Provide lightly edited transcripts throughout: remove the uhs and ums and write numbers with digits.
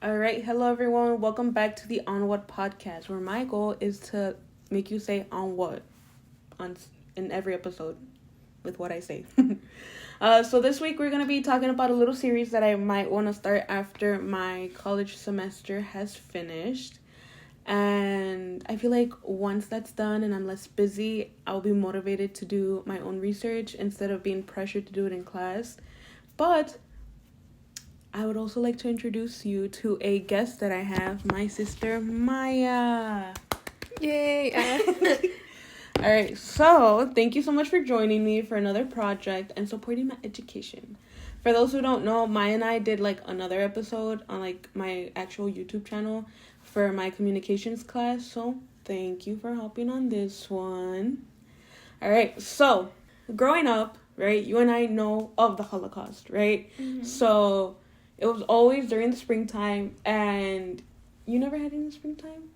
All right, hello everyone. Welcome back to the On What podcast, where my goal is to make you say on what on in every episode with what I say. So this week we're gonna be talking about a little series that I might want to start after my college semester has finished, and I feel like once that's done and I'm less busy, I'll be motivated to do my own research instead of being pressured to do it in class. But I would also like to introduce you to a guest that I have, my sister Maya. Yay! All right, so thank you so much for joining me for another project and supporting my education. For those who don't know, Maya and I did another episode on my actual YouTube channel for my communications class. So thank you for helping on this one. All right, so growing up, right, you and I know of the Holocaust, right? Mm-hmm. So it was always during the springtime, and you never had it in the springtime?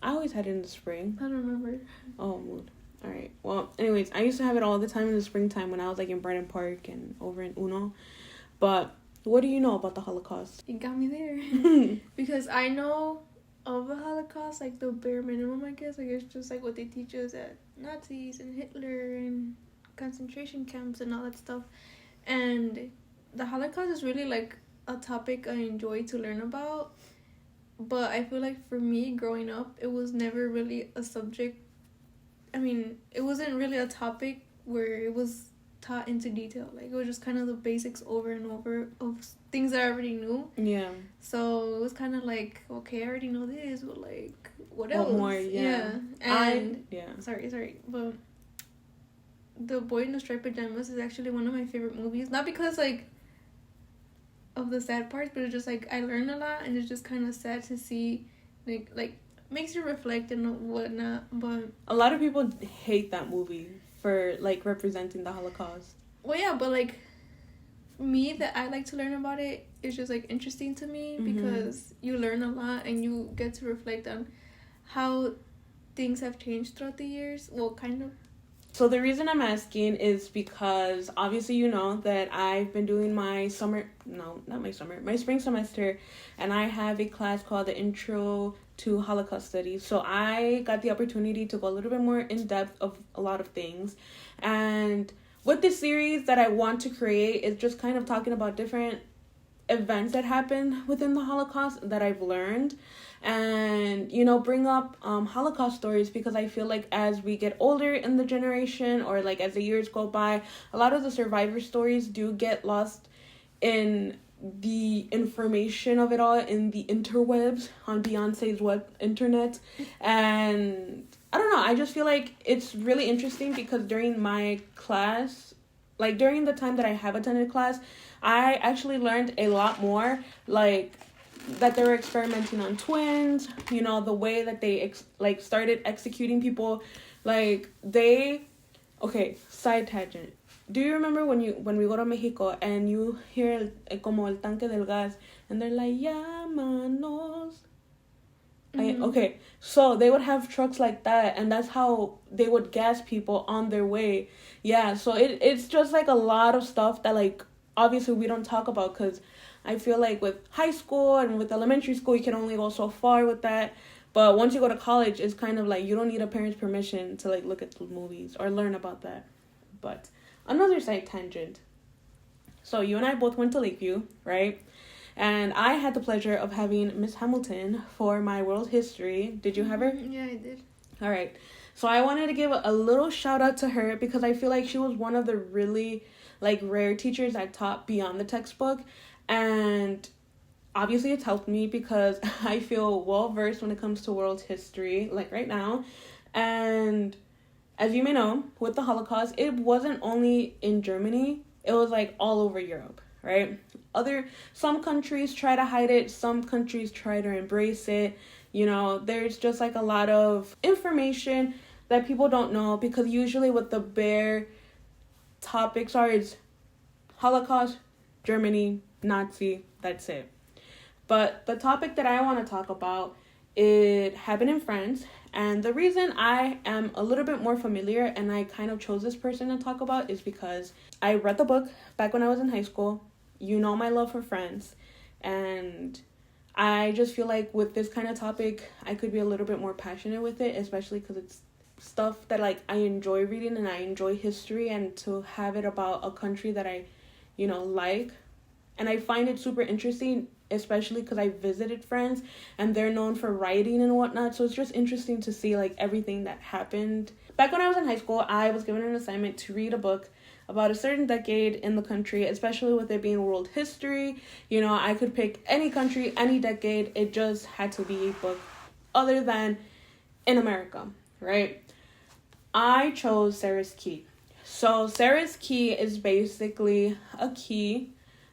I always had it in the spring. I don't remember. Oh, mood. All right. Well, anyways, I used to have it all the time in the springtime when I was in Brighton Park and over in Uno. But what do you know about the Holocaust? You got me there. Because I know of the Holocaust, the bare minimum, I guess. It's just what they teach us at Nazis and Hitler and concentration camps and all that stuff. And the Holocaust is really a topic I enjoy to learn about. But I feel for me, growing up, it was never really a subject. It wasn't really a topic where it was taught into detail. It was just kind of the basics over and over of things that I already knew. Yeah. So it was kind of okay, I already know this, but what else? What more? Yeah. And sorry, but The Boy in the Striped Pajamas is actually one of my favorite movies. Not because of the sad parts, but it's just I learned a lot, and it's just kind of sad to see makes you reflect and whatnot. But a lot of people hate that movie for representing the Holocaust. Well, yeah, but me, that I like to learn about it, is just interesting to me. Mm-hmm. Because you learn a lot and you get to reflect on how things have changed throughout the years. Well, kind of. So the reason I'm asking is because obviously you know that I've been doing my spring semester, and I have a class called the Intro to Holocaust Studies. So I got the opportunity to go a little bit more in depth of a lot of things. And with this series that I want to create is just kind of talking about different events that happened within the Holocaust that I've learned, and bring up Holocaust stories, because I feel as we get older in the generation, or as the years go by, a lot of the survivor stories do get lost in the information of it all in the interwebs on Beyonce's web internet. And I don't know, I just feel it's really interesting because during my class, during the time that I have attended class, I actually learned a lot more, that they were experimenting on twins, the way that they started executing people, side tangent. Do you remember when we go to Mexico and you hear como el tanque del gas, and they're like, llámanos? Mm-hmm. Okay, so they would have trucks like that, and that's how they would gas people on their way. Yeah, so it's just a lot of stuff that obviously we don't talk about, because I feel with high school and with elementary school, you can only go so far with that. But once you go to college, it's kind of you don't need a parent's permission to look at the movies or learn about that. But another side tangent. So you and I both went to Lakeview, right? And I had the pleasure of having Miss Hamilton for my world history. Did you have her? Yeah, I did. All right. So I wanted to give a little shout out to her, because I feel she was one of the really rare teachers that taught beyond the textbook. And obviously it's helped me because I feel well versed when it comes to world history, right now. And as you may know, with the Holocaust, it wasn't only in Germany, it was all over Europe, right? Some countries try to hide it, some countries try to embrace it. There's just a lot of information that people don't know, because usually what the bare topics are is Holocaust, Germany, Nazi, that's it. But the topic that I want to talk about, it happened in France, and the reason I am a little bit more familiar and I kind of chose this person to talk about is because I read the book back when I was in high school. You know my love for France, and I just feel like with this kind of topic, I could be a little bit more passionate with it, especially because it's stuff that like I enjoy reading, and I enjoy history, and to have it about a country that I, like. And I find it super interesting, especially because I visited friends and they're known for writing and whatnot. So it's just interesting to see like everything that happened. Back when I was in high school, I was given an assignment to read a book about a certain decade in the country, especially with it being world history. I could pick any country, any decade. It just had to be a book other than in America, right? I chose Sarah's Key. So Sarah's Key is basically a key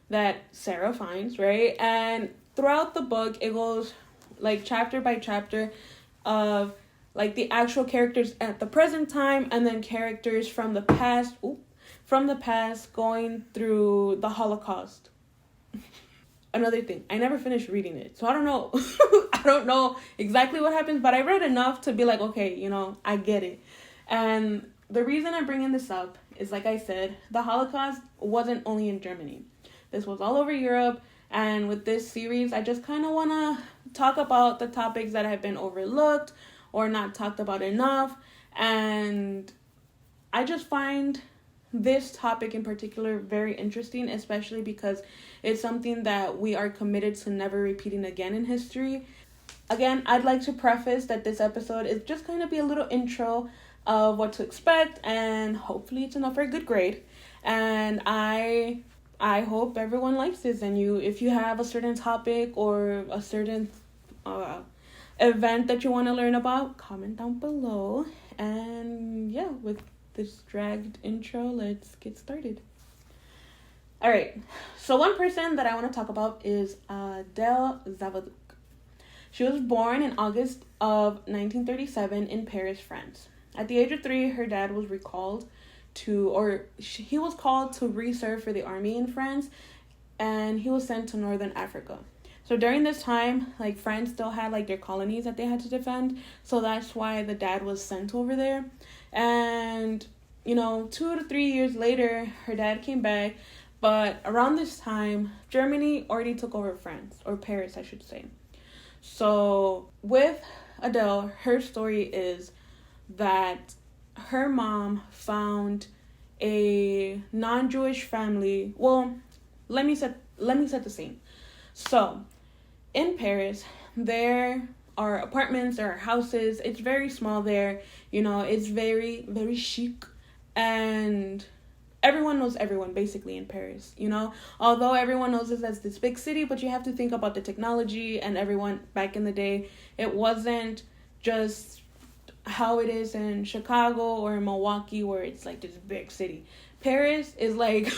that Sarah finds, right? And throughout the book, it goes like chapter by chapter of like the actual characters at the present time, and then characters from the past, going through the Holocaust. Another thing, I never finished reading it, so I don't know. I don't know exactly what happens, but I read enough to be like, okay, I get it. And the reason I'm bringing this up is, like I said, the Holocaust wasn't only in Germany. This was all over Europe, and with this series, I just kind of want to talk about the topics that have been overlooked or not talked about enough, and I just find this topic in particular very interesting, especially because it's something that we are committed to never repeating again in history. Again, I'd like to preface that this episode is just going to be a little intro of what to expect, and hopefully it's enough for a good grade. And I hope everyone likes this, and if you have a certain topic or a certain event that you want to learn about, comment down below. And yeah, with this dragged intro, let's get started. All right, so one person that I want to talk about is Adele Zaveduk. She was born in August of 1937 in Paris, France. At the age of 3, her dad was he was called to reserve for the army in France, and he was sent to Northern Africa. So during this time, like, France still had like their colonies that they had to defend, so that's why the dad was sent over there. And 2 to 3 years later, her dad came back, but around this time, Germany already took over France, or Paris, I should say. So with Adele, her story is that her mom found a non-Jewish family. Well, let me set the scene. So in Paris, there are apartments, there are houses. It's very small there. It's very, very chic, and everyone knows everyone basically in Paris. Although everyone knows this as this big city, but you have to think about the technology and everyone back in the day. It wasn't just how it is in Chicago or in Milwaukee, where it's like this big city. Paris is like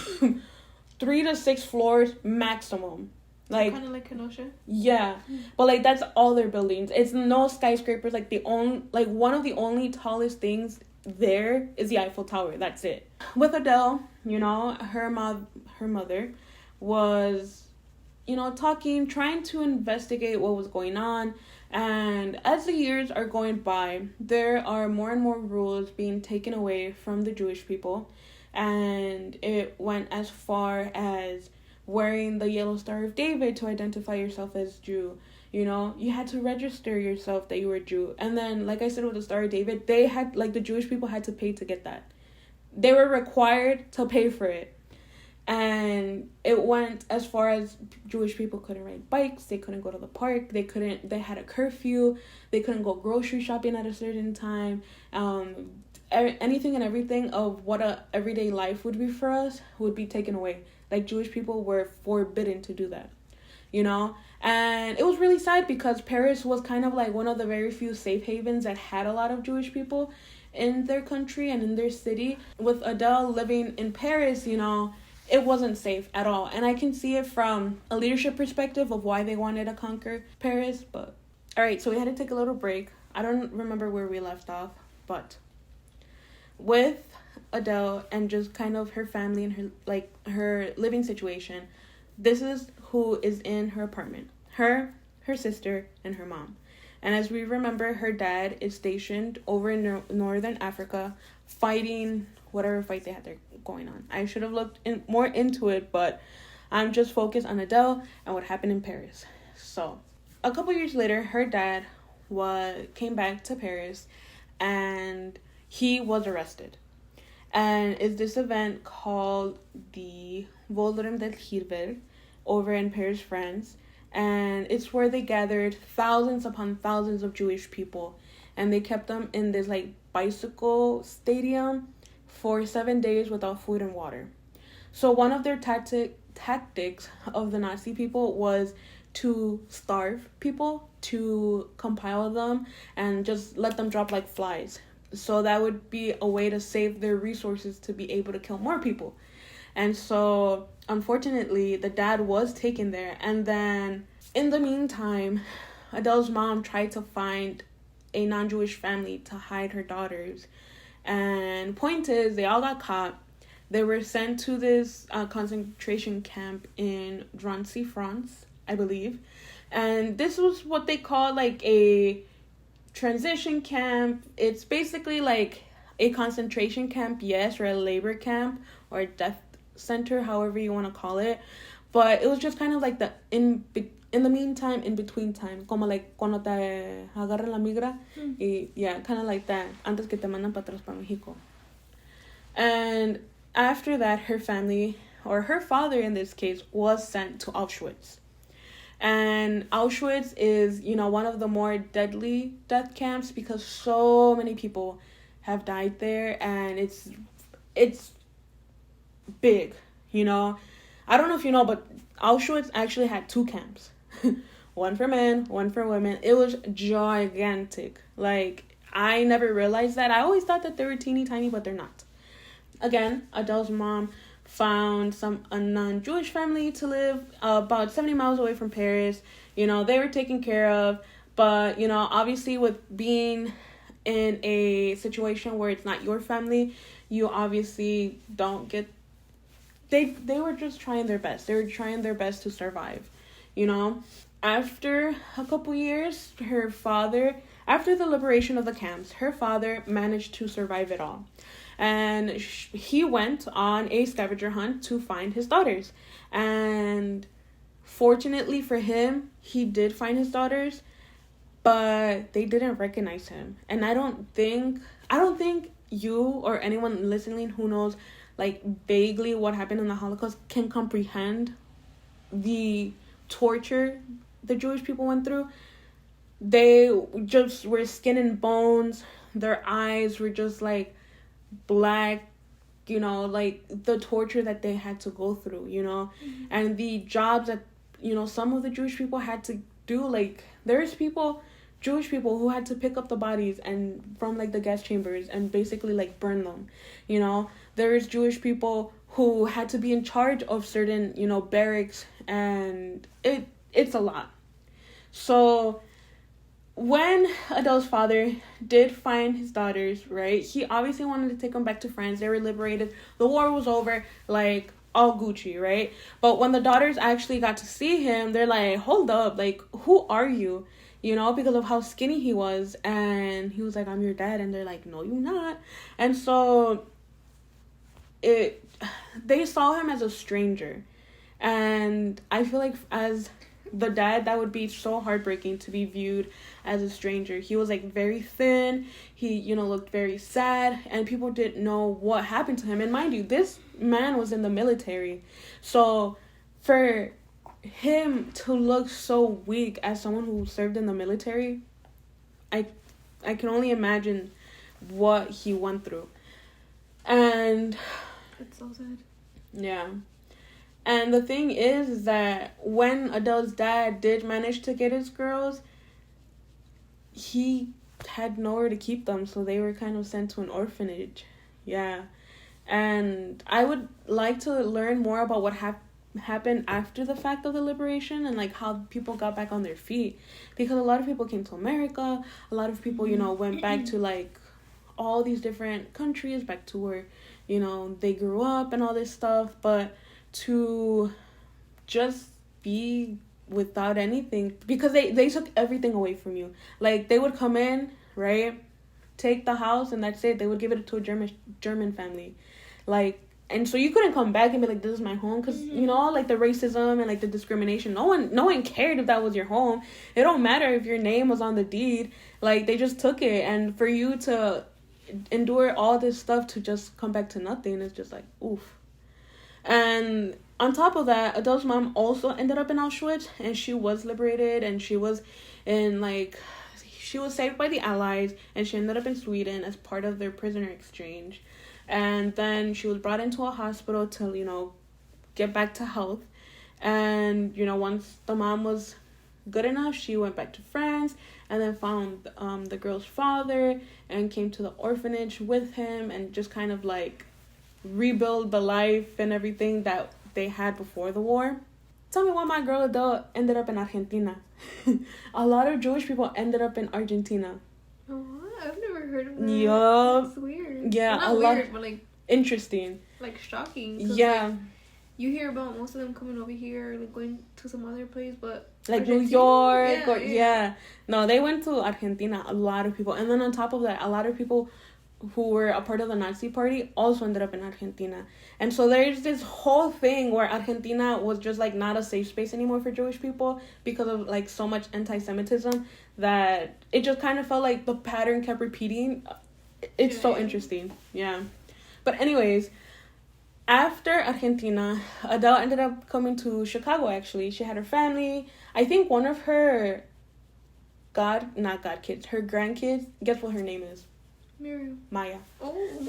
3 to 6 floors maximum. Like kind of like Kenosha. Yeah, but like that's all their buildings. It's no skyscrapers. Like one of the only tallest things there is the Eiffel Tower. That's it. With Adele, her mother was, trying to investigate what was going on. And as the years are going by, there are more and more rules being taken away from the Jewish people. And it went as far as wearing the yellow Star of David to identify yourself as Jew. You had to register yourself that you were Jew. And then, like I said, with the Star of David, they had, like, the Jewish people had to pay to get that. They were required to pay for it. And it went as far as Jewish people couldn't ride bikes, they couldn't go to the park, they had a curfew, they couldn't go grocery shopping at a certain time. Anything and everything of what a everyday life would be for us would be taken away. Like, Jewish people were forbidden to do that, And it was really sad because Paris was kind of like one of the very few safe havens that had a lot of Jewish people in their country and in their city. With Adele living in Paris, it wasn't safe at all. And I can see it from a leadership perspective of why they wanted to conquer Paris. But all right, so we had to take a little break. I don't remember where we left off, but with Adele and just kind of her family and her living situation, this is who is in her apartment. Her sister, and her mom. And as we remember, her dad is stationed over in Northern Africa fighting whatever fight they had there going on. I should have looked more into it, but I'm just focused on Adele and what happened in Paris. So a couple years later, her dad came back to Paris, and he was arrested. And it's this event called the Volrem del Hirvel over in Paris, France. And it's where they gathered thousands upon thousands of Jewish people. And they kept them in this like bicycle stadium for 7 days without food and water. So one of their tactics of the Nazi people was to starve people, to compile them, and just let them drop like flies. So that would be a way to save their resources to be able to kill more people. And so, unfortunately, the dad was taken there. And then, in the meantime, Adele's mom tried to find a non-Jewish family to hide her daughters. And point is, they all got caught. They were sent to this concentration camp in Drancy, France, I believe. And this was what they call like a transition camp. It's basically like a concentration camp, yes, or a labor camp, or a death center, however you want to call it. But it was just kind of like the in the meantime, in between time, como like cuando te agarra la migra, y yeah, kind of like that, antes que te mandan para atrás para Mexico. And after that, her family, or her father in this case, was sent to Auschwitz. And Auschwitz is, one of the more deadly death camps because so many people have died there, and it's big, I don't know if you know, but Auschwitz actually had 2 camps. One for men, one for women. It was gigantic. Like, I never realized that. I always thought that they were teeny tiny, but they're not. Again, Adele's mom found a non-Jewish family to live about 70 miles away from Paris. They were taken care of. But, obviously with being in a situation where it's not your family, you obviously don't get... They were just trying their best. They were trying their best to survive, After a couple years, after the liberation of the camps, her father managed to survive it all. And he went on a scavenger hunt to find his daughters. And fortunately for him, he did find his daughters, but they didn't recognize him. And I don't think you or anyone listening who knows like vaguely what happened in the Holocaust can comprehend the torture the Jewish people went through. They just were skin and bones. Their eyes were just like black, like the torture that they had to go through, and the jobs that, some of the Jewish people had to do. Like, there's Jewish people who had to pick up the bodies and from like the gas chambers and basically like burn them, There's Jewish people who had to be in charge of certain, barracks, and it's a lot. So when Adele's father did find his daughters, right, he obviously wanted to take them back to France. They were liberated. The war was over, like, all Gucci, right? But when the daughters actually got to see him, they're like, hold up, like, who are you? Because of how skinny he was. And he was like, I'm your dad. And they're like, no, you're not. And so they saw him as a stranger. And I feel like as the dad, that would be so heartbreaking to be viewed as a stranger. He was like very thin. He, looked very sad, and people didn't know what happened to him. And mind you, this man was in the military. So for him to look so weak as someone who served in the military, I can only imagine what he went through. And it's so sad. Yeah. And the thing is that when Adele's dad did manage to get his girls, he had nowhere to keep them, so they were kind of sent to an orphanage. Yeah. And I would like to learn more about what happened after the fact of the liberation, and like how people got back on their feet, because a lot of people came to America, a lot of people went back to like all these different countries, back to where they grew up and all this stuff. But to just be without anything, because they took everything away from you. Like, they would come in, right, take the house, and that's it. They would give it to a German family. Like, And so you couldn't come back and be like, this is my home, because you know, like the racism and like the discrimination, no one cared if that was your home. It don't matter if your name was on the deed. Like, they just took it, and for you to endure all this stuff to just come back to nothing, it's just like, oof. And on top of that, Adele's mom also ended up in Auschwitz, and she was liberated, and she was saved by the Allies, and she ended up in Sweden as part of their prisoner exchange. And then she was brought into a hospital to, you know, get back to health. And, you know, once the mom was good enough, she went back to France and then found the girl's father and came to the orphanage with him and just kind of like rebuild the life and everything that they had before the war. Tell me why my girl Adele ended up in Argentina. A lot of Jewish people ended up in Argentina. Oh, I've never heard of that. Yup. That's weird. Yeah, well, not weird, but like interesting. Like shocking. Yeah. Like, you hear about most of them coming over here, like going to some other place, but like New York, No, they went to Argentina. A lot of people, and then on top of that, a lot of people who were a part of the Nazi party also ended up in Argentina. And so there's this whole thing where Argentina was just like not a safe space anymore for Jewish people because of like so much anti-Semitism that it just kind of felt like the pattern kept repeating. It's so interesting. Yeah. But anyways, after Argentina, Adele ended up coming to Chicago, actually. She had her family. I think one of her her grandkids, guess what her name is? Miriam. Maya. Oh.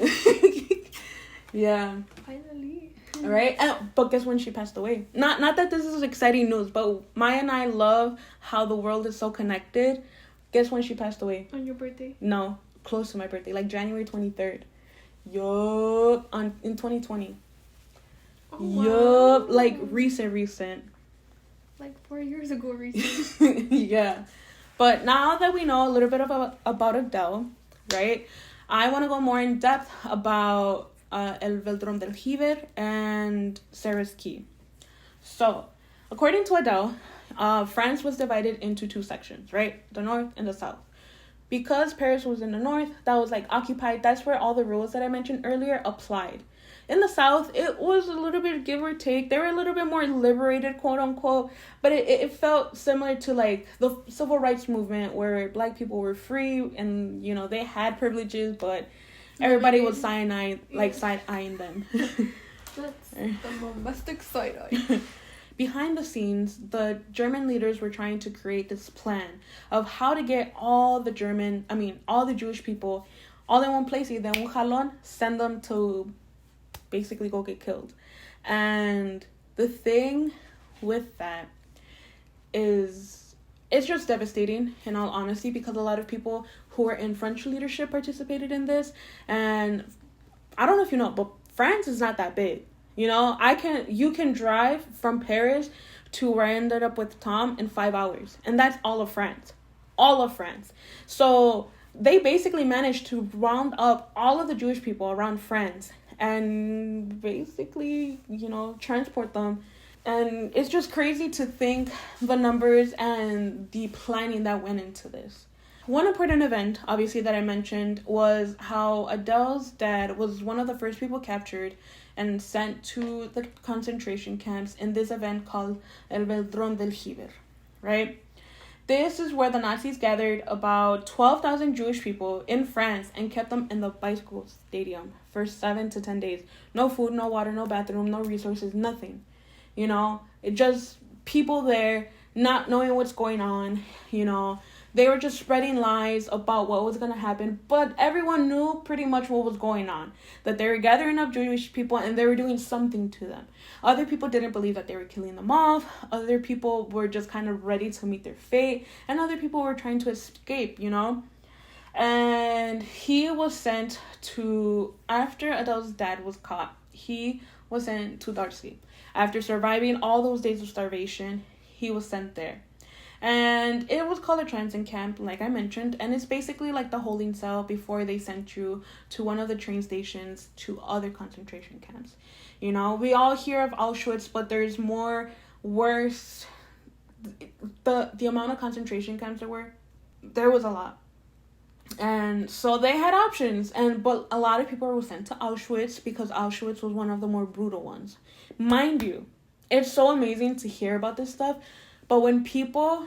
Yeah. Finally. Right? But guess when she passed away? Not that this is exciting news, but Maya and I love how the world is so connected. Guess when she passed away? On your birthday? No, close to my birthday, like January 23rd. Yup, in 2020. Oh, wow. Yup, like recent. Like 4 years ago, recent. Yeah. But now that we know a little bit about Adele, right? I want to go more in depth about El Veldrón del Jiver and Sarah's Key. So, according to Adele, France was divided into two sections, right? The north and the south. Because Paris was in the north, that was like occupied, that's where all the rules that I mentioned earlier applied. In the south, it was a little bit give or take. They were a little bit more liberated, quote unquote, but it felt similar to like the civil rights movement where black people were free and, you know, they had privileges, but everybody was side-eyeing them. That's the bombastic side-eye. Behind the scenes, the German leaders were trying to create this plan of how to get all the Jewish people all in one place, either un jalón, send them to basically go get killed. And the thing with that is it's just devastating, in all honesty, because a lot of people who were in French leadership participated in this. And I don't know if you know, but France is not that big. You know, you can drive from Paris to where I ended up with Tom in 5 hours. And that's all of France. All of France. So they basically managed to round up all of the Jewish people around France and basically, you know, transport them. And it's just crazy to think the numbers and the planning that went into this. One important event, obviously, that I mentioned was how Adele's dad was one of the first people captured and sent to the concentration camps in this event called El Veldrón del Jiver, right? This is where the Nazis gathered about 12,000 Jewish people in France and kept them in the bicycle stadium for 7 to 10 days. No food, no water, no bathroom, no resources, nothing. You know, it just people there not knowing what's going on, you know. They were just spreading lies about what was going to happen, but everyone knew pretty much what was going on. That they were gathering up Jewish people and they were doing something to them. Other people didn't believe that they were killing them off. Other people were just kind of ready to meet their fate. And other people were trying to escape, you know. And he was sent to, after Adele's dad was caught, he was sent to Darcy. After surviving all those days of starvation, he was sent there. And it was called a transit camp, like I mentioned, and it's basically like the holding cell before they sent you to one of the train stations to other concentration camps. You know, we all hear of Auschwitz, but there's more worse. The amount of concentration camps there was a lot. And so they had options, but a lot of people were sent to Auschwitz because Auschwitz was one of the more brutal ones. Mind you, it's so amazing to hear about this stuff, but when people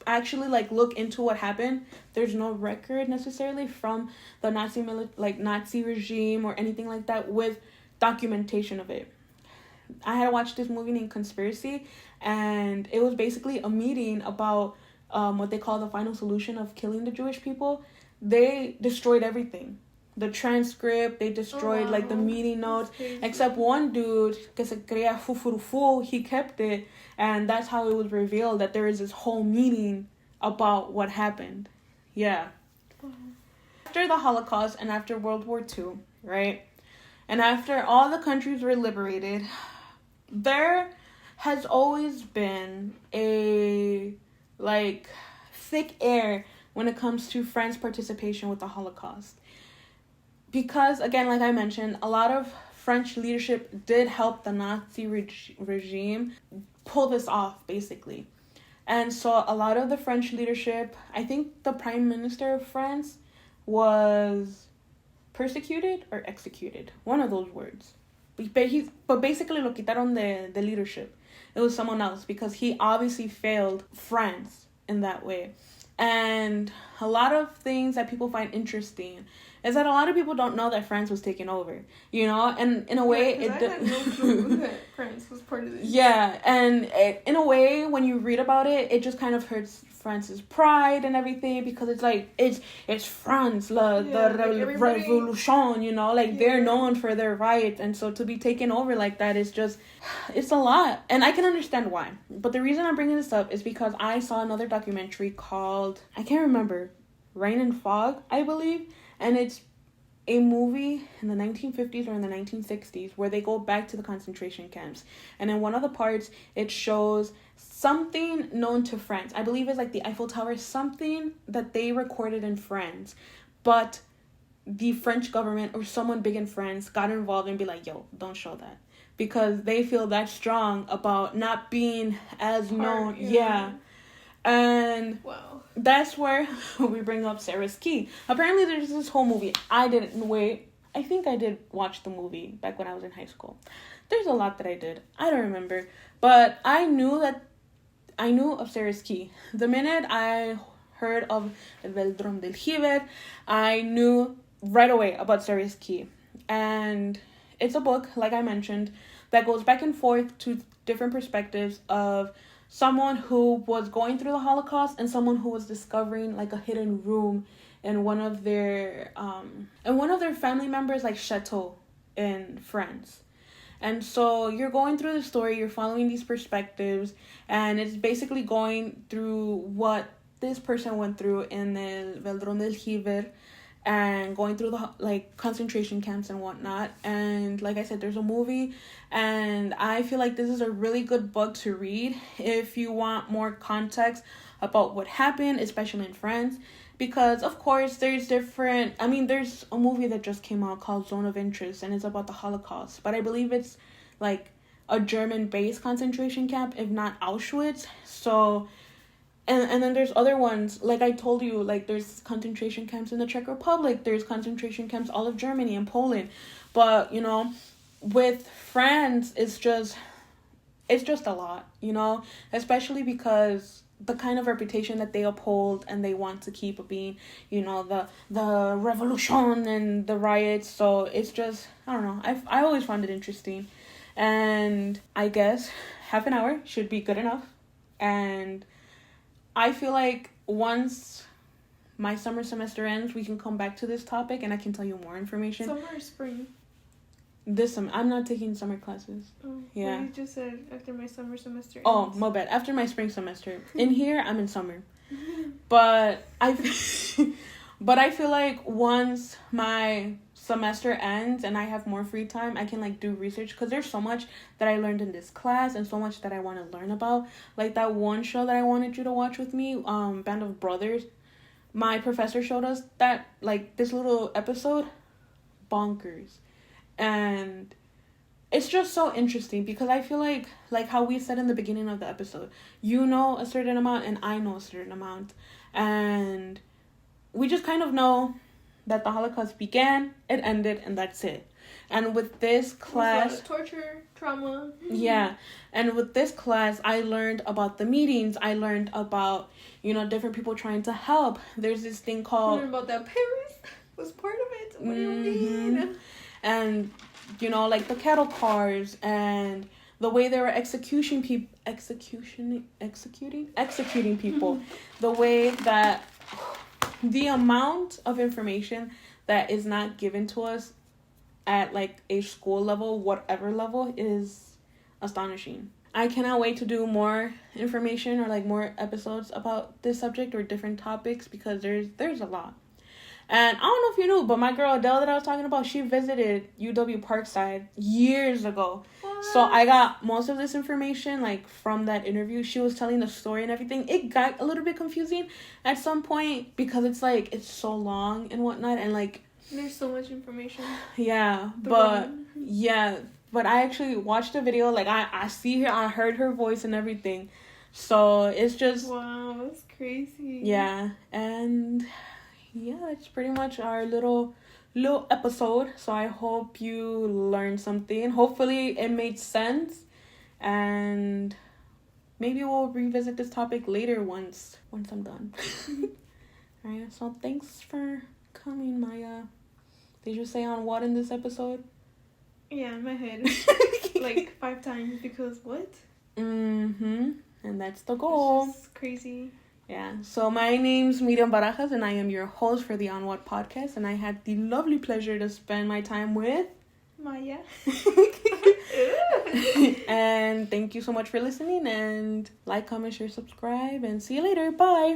actually like look into what happened, there's no record necessarily from the Nazi regime or anything like that with documentation of it. I had watched this movie named Conspiracy, and it was basically a meeting about what they call the final solution of killing the Jewish people. They destroyed everything. The transcript, they destroyed like the meeting notes, except one dude, que se creía fufurufu, he kept it, and that's how it was revealed that there is this whole meeting about what happened. Yeah. After the Holocaust and after World War II, right? And after all the countries were liberated, there has always been a like thick air when it comes to France participation with the Holocaust. Because, again, like I mentioned, a lot of French leadership did help the Nazi regime pull this off, basically. And so a lot of the French leadership, I think the Prime Minister of France was persecuted or executed. One of those words. But basically lo quitaron de leadership. It was someone else because he obviously failed France in that way. And a lot of things that people find interesting is that a lot of people don't know that France was taken over, you know, and in a way I had no clue that France was part of this. Yeah, and in a way, when you read about it, it just kind of hurts France's pride and everything because it's like it's France, the revolution, you know, like they're known for their riots, and so to be taken over like that is just, it's a lot, and I can understand why. But the reason I'm bringing this up is because I saw another documentary called, I can't remember, Rain and Fog, I believe, and it's a movie in the 1950s or in the 1960s where they go back to the concentration camps. And in one of the parts, it shows something known to France. I believe it's like the Eiffel Tower, something that they recorded in France. But the French government or someone big in France got involved and be like, yo, don't show that. Because they feel that strong about not being as known. Yeah. And that's where we bring up Sarah's Key. Apparently there's this whole movie. I think I did watch the movie back when I was in high school. There's a lot that I did. I don't remember. But I knew of Sarah's Key. The minute I heard of El Veldrón del Jiver, I knew right away about Sarah's Key. And it's a book, like I mentioned, that goes back and forth to different perspectives of someone who was going through the Holocaust and someone who was discovering like a hidden room in one of their family members' like chateau in France. And so you're going through the story, you're following these perspectives, and it's basically going through what this person went through in the Veldrón del Jiver and going through the like concentration camps and whatnot. And like I said, there's a movie, and I feel like this is a really good book to read if you want more context about what happened, especially in France, because of course there's a movie that just came out called Zone of Interest, and it's about the Holocaust, but I believe it's like a German-based concentration camp, if not Auschwitz. So And then there's other ones, like I told you, like there's concentration camps in the Czech Republic, there's concentration camps all of Germany and Poland. But, you know, with France, it's just a lot, you know, especially because the kind of reputation that they uphold and they want to keep being, you know, the revolution and the riots. So it's just, I don't know, I always found it interesting. And I guess half an hour should be good enough. And I feel like once my summer semester ends, we can come back to this topic and I can tell you more information. Summer or spring? This summer. I'm not taking summer classes. Oh, yeah. Well, you just said after my summer semester ends. Oh, my bad. After my spring semester. In here, I'm in summer. But I feel like once my semester ends and I have more free time, I can like do research, because there's so much that I learned in this class and so much that I want to learn about. Like that one show that I wanted you to watch with me, Band of Brothers. My professor showed us that, like, this little episode, bonkers. And it's just so interesting because I feel like how we said in the beginning of the episode, you know a certain amount and I know a certain amount, and we just kind of know that the Holocaust began, it ended, and that's it. And with this class, torture, trauma. yeah, and with this class, I learned about the meetings. I learned about, different people trying to help. There's this thing called... about that Paris was part of it. What do you mean? And, like the cattle cars and the way they were executing people. The way that the amount of information that is not given to us at like a school level, whatever level, is astonishing. I cannot wait to do more information or like more episodes about this subject or different topics, because there's a lot. And I don't know if you knew, but my girl Adele that I was talking about, she visited UW Parkside years ago. What? So I got most of this information like from that interview. She was telling the story and everything. It got a little bit confusing at some point because it's so long and whatnot, and like there's so much information. Yeah, but I actually watched the video. Like I see her, I heard her voice and everything. So it's just... Wow, that's crazy. Yeah, and yeah, that's pretty much our little episode. So I hope you learned something. Hopefully it made sense, and maybe we'll revisit this topic later once I'm done. All right, so thanks for coming, Maya. Did you say on what in this episode? Yeah, in my head. Like 5 times, because what? And that's the goal. It's crazy. Yeah, so my name's Miriam Barajas, and I am your host for the On What podcast, and I had the lovely pleasure to spend my time with Maya. And thank you so much for listening, and like, comment, share, subscribe, and see you later. Bye.